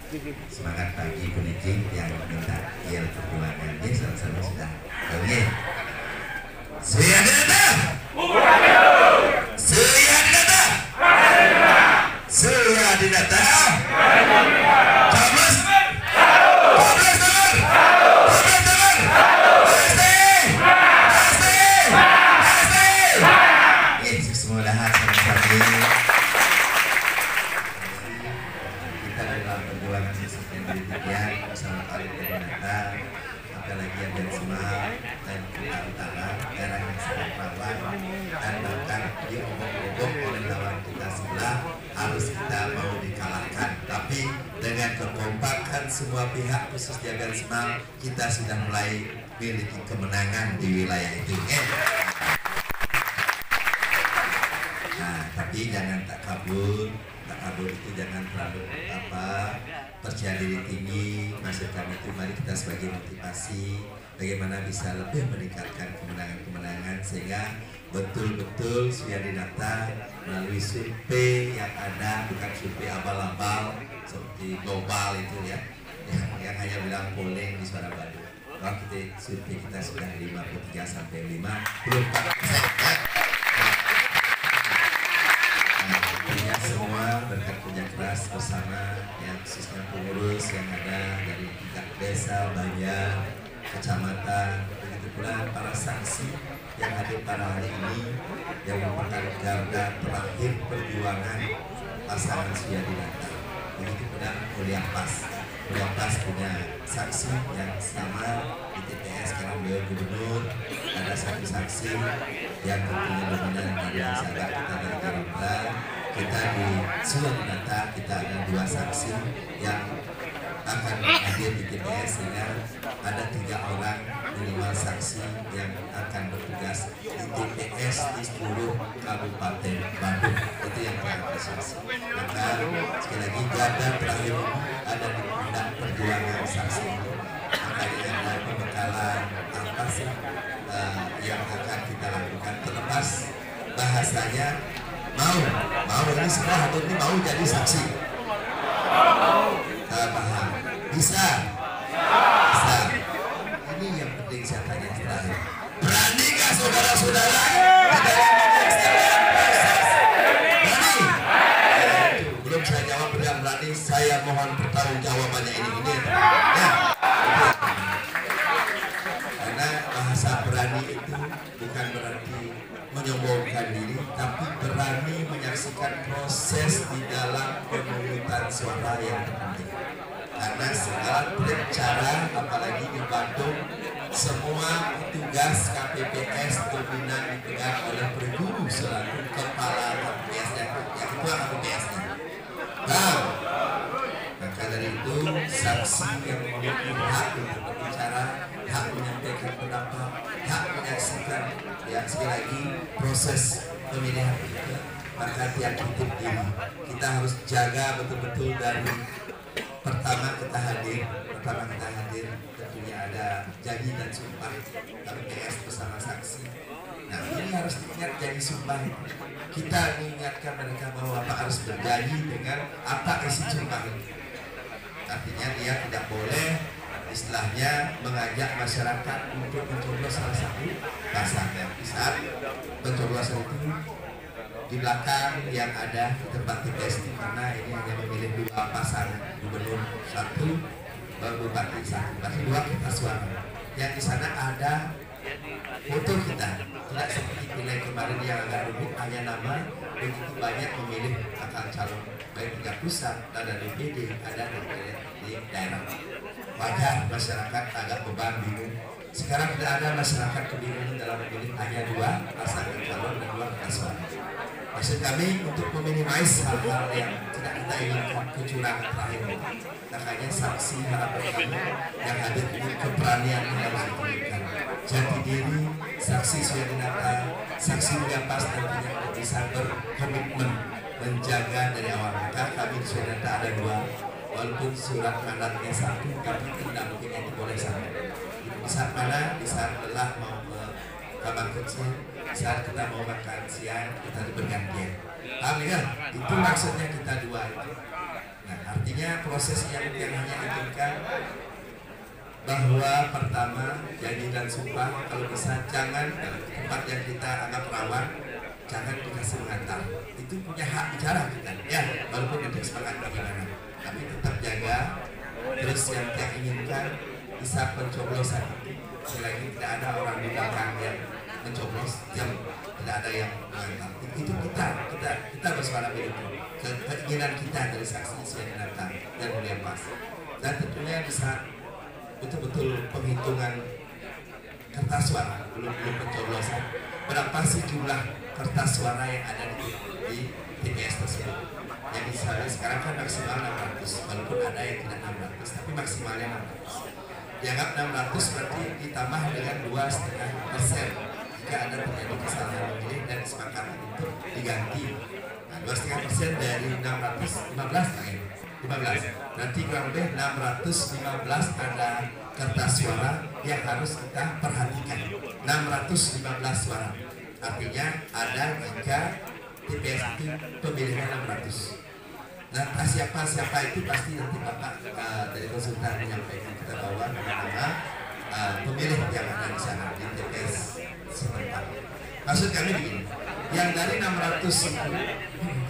Semangat pagi pendidik yang minta yang perjuangan ini sama-sama sudah. Oke. Sudah datang. Sudah datang. Sudah datang. Coblos. Coblos teman. Coblos teman. Asik. Asik. Asik. Oke, semudahan sama-sama. Ya, bersama Kalimantan Utara, apalagi yang dari Semarang dan Kota Utara, daerah yang sangat rawan dan bahkan diobok-obok oleh lawan kita sebelah, harus kita mau dikalahkan. Tapi dengan kekompakan semua pihak khusus Jagan Semal, kita sudah mulai memiliki kemenangan di wilayah itu. Nah, tapi jangan tak kabur. Tak kabur itu jangan terlalu percaya diri tinggi. Maksud kami itu mari kita sebagai motivasi bagaimana bisa lebih meningkatkan kemenangan-kemenangan sehingga betul-betul sudah didata melalui survei yang ada, bukan survei abal-abal seperti global itu ya, yang hanya bilang polling di Suara Badu. Kalau kita survei kita sudah 53 sampai 54%. Semua berkat kerja keras bersama yang khususnya pengurus yang ada dari tingkat desa, banyak kecamatan, begitu pula para saksi yang hadir pada hari ini yang merupakan garda terakhir perjuangan pasangan Suyadi Nata. Begitu pula Kuliah Pas punya saksi yang sama di TPS karena beliau gubernur. Ada satu saksi yang tentunya dominan dari sahabat kita dari Gerindra. Kita di Suyadi Nata kita ada 2 saksi yang akan hadir di TPS sehingga ada 3 orang minimal saksi yang akan bertugas di TPS di seluruh Kabupaten Bandung. Itu yang terakhir saksi. Maka sekali lagi garda terakhir ada di pundak perjuangan saksi itu. Makanya ada pembekalan apa sih yang akan kita lakukan terlepas bahasanya mau ini semua hadir ini mau jadi saksi. Paham? Bisa. Ini yang penting saya tanya terakhir. Beranikah saudara-saudara? Berani? Belum saya jawab berani. Saya mohon pertanggung jawabannya ini. Ya. Karena bahasa berani itu bukan berarti menyombongkan diri, tapi berani menyaksikan proses di dalam pemungutan suara yang terpenting. Karena segala cara, apalagi di Bandung, semua tugas KPPS dominan dipegang oleh perguru selaku kepala KPPS yang ketua KPPS-nya. Nah, maka dari itu saksi yang memiliki hak untuk berbicara, hak menyampaikan pendapat, hak menyaksikan ya sekali lagi proses pemilihan itu, maka tiap titip diri kita harus jaga betul-betul dari pertama kita hadir tentunya ada janji dan sumpah KPPS bersama saksi. Nah ini harus diingat janji sumpah. Kita mengingatkan mereka bahwa Bapak harus berjanji dengan apa isi sumpah itu. Artinya dia tidak boleh istilahnya mengajak masyarakat untuk mencoblos salah satu pasangan. Di saat pencoblosan itu di belakang yang ada di tempat TPS karena ini hanya memilih 2 pasangan, gubernur 1, bupati 1, berarti 2 kertas suara. Yang di sana ada foto kita, tidak seperti pilihan kemarin yang agak rumit, hanya nama begitu banyak memilih bakal calon baik tingkat pusat, ada DPD, ada di daerah. Wajar masyarakat agak beban bingung. Sekarang tidak ada masyarakat kebingungan dalam memilih hanya 2 pasangan calon dan 2 kertas suara. Maksud kami untuk meminimais hal-hal yang tidak kita inginkan, kecurangan terakhir. Makanya saksi harapan kami yang hadir ini keberanian yang harus ditunjukkan. Jati diri, saksi Suyadi Nata, saksi Mulia Pas nantinya bisa berkomitmen menjaga dari awal. Maka kami di Suyadi Nata ada 2, walaupun surat mandatnya 1, tapi tidak mungkin itu boleh 1. Di saat mana? Di saat lelah mau ke kamar kecil, saat kita mau makan siang kita bergantian. Paham ya? Itu maksudnya kita 2 itu. Nah artinya proses yang hanya inginkan bahwa pertama janji dan sumpah kalau bisa jangan tempat yang kita anggap rawan jangan dikasih mengantar, itu punya hak bicara kita ya, walaupun nanti sepakat bagaimana, tapi tetap jaga. Terus yang kita inginkan bisa pencoblosan selagi tidak ada orang di belakang yang mencoblos, yang tidak ada yang mengantar, itu kita bersuara begitu, keinginan kita dari saksi yang datang dan mulia pas, dan tentunya bisa betul-betul penghitungan kertas suara belum pencoblosan, berapa sih jumlah kertas suara yang ada di TPS tersebut. Jadi sekarang kan maksimal 600, walaupun ada yang tidak 600, tapi maksimalnya 600. Dianggap 600 berarti ditambah dengan 2,5% jika ada terjadi kesalahan memilih dan disepakati untuk diganti. Nah, 2,5% dari 615 15, nanti kurang lebih 615 ada kertas suara yang harus kita perhatikan. 615 suara artinya ada jika TPS itu pemilihnya 600. Nah, siapa itu pasti nanti Bapak dari konsultan menyampaikan kita bahwa nama pemilih yang ada di sana di TPS setempat. Maksud kami begini, yang dari 600 itu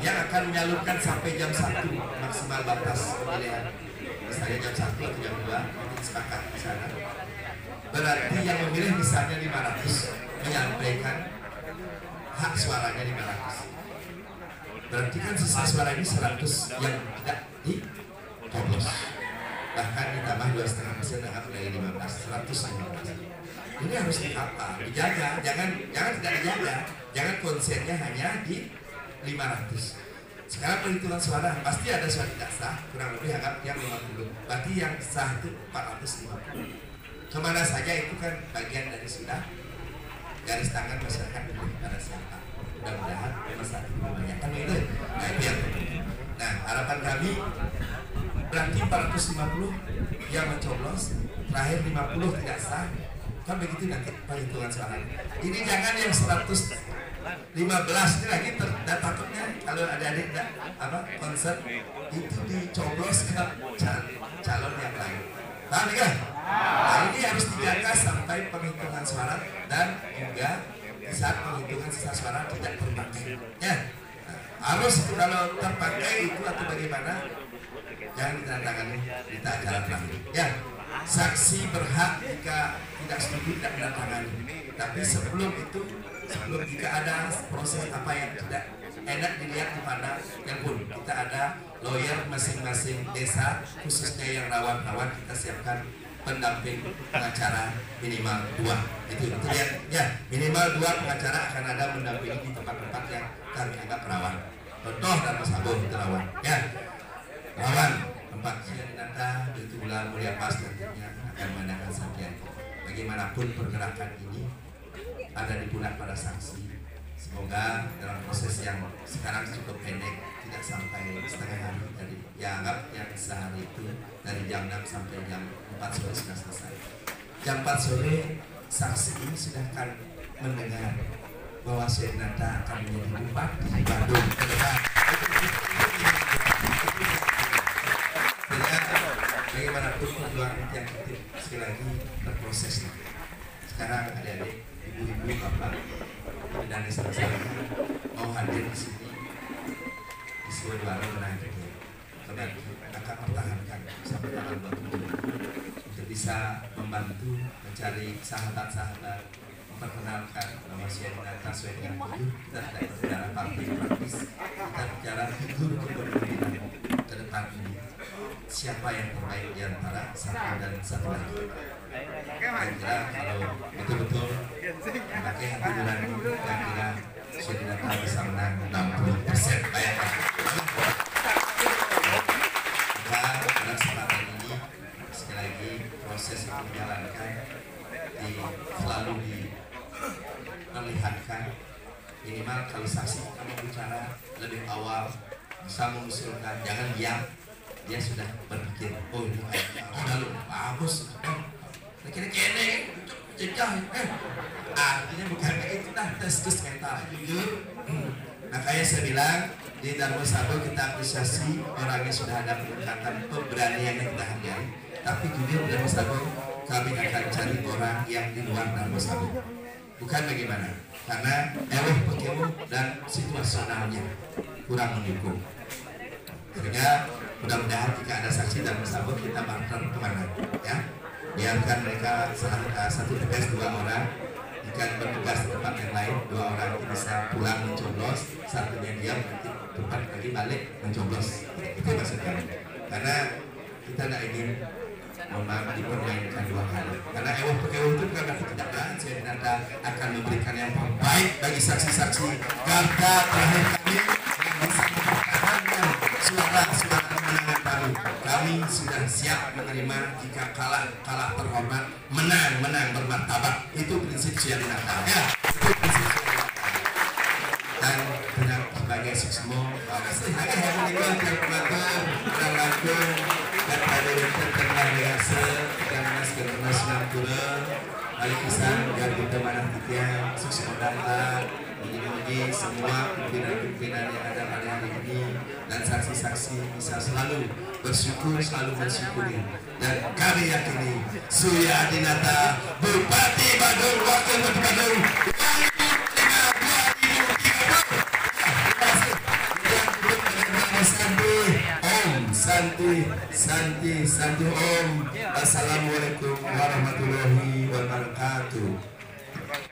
yang akan menyalurkan sampai jam 1 maksimal batas pemilihan, misalnya jam 1 atau jam 2 nanti sepakat di sana. Berarti yang memilih misalnya 500 menyampaikan hak suaranya 500. Berarti kan sisa suara ini 100 yang tidak dicoblos, bahkan ditambah 2,5% anggap dari 15, 115. Ini harus dijaga, jangan tidak dijaga, jangan konsennya hanya di 500. Sekarang perhitungan suara pasti ada suara tidak sah, kurang lebih anggap yang 50, berarti yang sah itu 450. Kemana saja itu kan bagian dari sudah garis tangan masyarakat pada siapa. Mudah-mudahan masyarakat kebanyakan itu. Nah, itu yang penting. Nah, harapan kami berarti 450 yang mencoblos, terakhir 50 tidak sah. Kan begitu nanti perhitungan suara. Ini jangan yang 115 ini lagi takutnya kalau ada adik konser itu dicoblos ke calon yang lain. Paham ya? Nah, ini harus dijaga sampai penghitungan suara dan juga saat penghitungan sisa suara tidak terpakai. Ya, harus itu kalau terpakai itu atau bagaimana jangan ditandatangani di acara terakhir. Ya, saksi berhak jika tidak setuju tidak menandatangani. Tapi sebelum jika ada proses apa yang tidak enak dilihat di mana yang pun kita ada lawyer masing-masing desa khususnya yang rawan-rawan kita siapkan pendamping pengacara minimal 2 itu ya minimal 2 pengacara akan ada mendampingi di tempat-tempat yang kami anggap rawan. Contoh dan Mas Abu itu rawan ya, rawan tempat Sianata itu bulan mulia pas nantinya akan mengadakan sajian. Bagaimanapun pergerakan ini ada di pundak para saksi. Semoga dalam proses yang sekarang cukup pendek, tidak sampai setengah hari dari ya anggap yang sehari itu dari jam 6 sampai jam 4 sore sudah selesai. Jam 4 sore saksi ini sudah akan mendengar bahwa Sianata akan menjadi bupati di Bandung ke depan. Bagaimanapun perjuangan yang aktif sekali lagi berproses. Sekarang adik-adik, ibu-ibu, bapak dan desa-desa mau hadir di sini di Suara Menang ini, akan pertahankan sampai tanggal 27 untuk bisa membantu mencari sahabat-sahabat, memperkenalkan nama Sianata sesuai dengan tujuh. Kita tidak bicara partai praktis, kita bicara figur kepemimpinan ke depan ini. Siapa yang terbaik di antara satu dan satu lagi? Kira-kira kalau betul-betul memakai hati nurani, kira-kira Sianata bisa menang 60%. Bayangkan. Maka pada kesempatan ini sekali lagi proses yang dijalankan selalu diperlihatkan. Minimal kalau saksi kamu bicara lebih awal bisa mengusulkan, jangan diam. Dia sudah berpikir, oh ini lalu bagus, kira-kira jejak, artinya bukan kayak itu dah, tes mental, jujur, Makanya saya bilang di Darmo Sabo kita apresiasi orangnya sudah ada peningkatan pemberanian yang kita hargai. Tapi jujur Darmo Sabo kami akan cari orang yang di luar Darmo Sabo. Bukan bagaimana? Karena pekemu dan situasionalnya kurang mendukung. Sehingga mudah-mudahan jika ada saksi Darmo Sabo kita barter kemana, ya? Biarkan mereka satu TPS 2 orang, jika bertugas di tempat yang lain 2 orang bisa pulang mencoblos, satunya dia tempat lagi balik mencoblos. Itu maksudnya. Karena kita tidak ingin dipermainkan 2 kali. Karena pekewuh itu bukan berarti tidak ada. Saya nanti akan memberikan yang terbaik bagi saksi-saksi garda terakhir kami yang bisa mempertahankan suara kemenangan kami. Kami sudah siap menerima jika kalah terhormat, menang bermartabat. Itu prinsip Suryadinata. Ya, itu prinsip Suryadinata. Dan benar sebagai suksmo, saya harus meninggal yang pengatur dan langsung dan pada tengah biasa dan mas nampura balik pisan dan kita mana kita suksmo data begini semua pimpinan yang ada pada hari ini dan saksi-saksi bisa selalu bersyukur, selalu mensyukuri. Dan kami yakini Suryadinata Bupati Badung, Wakil Bupati Badung 2013. Santi Om. Assalamualaikum warahmatullahi wabarakatuh.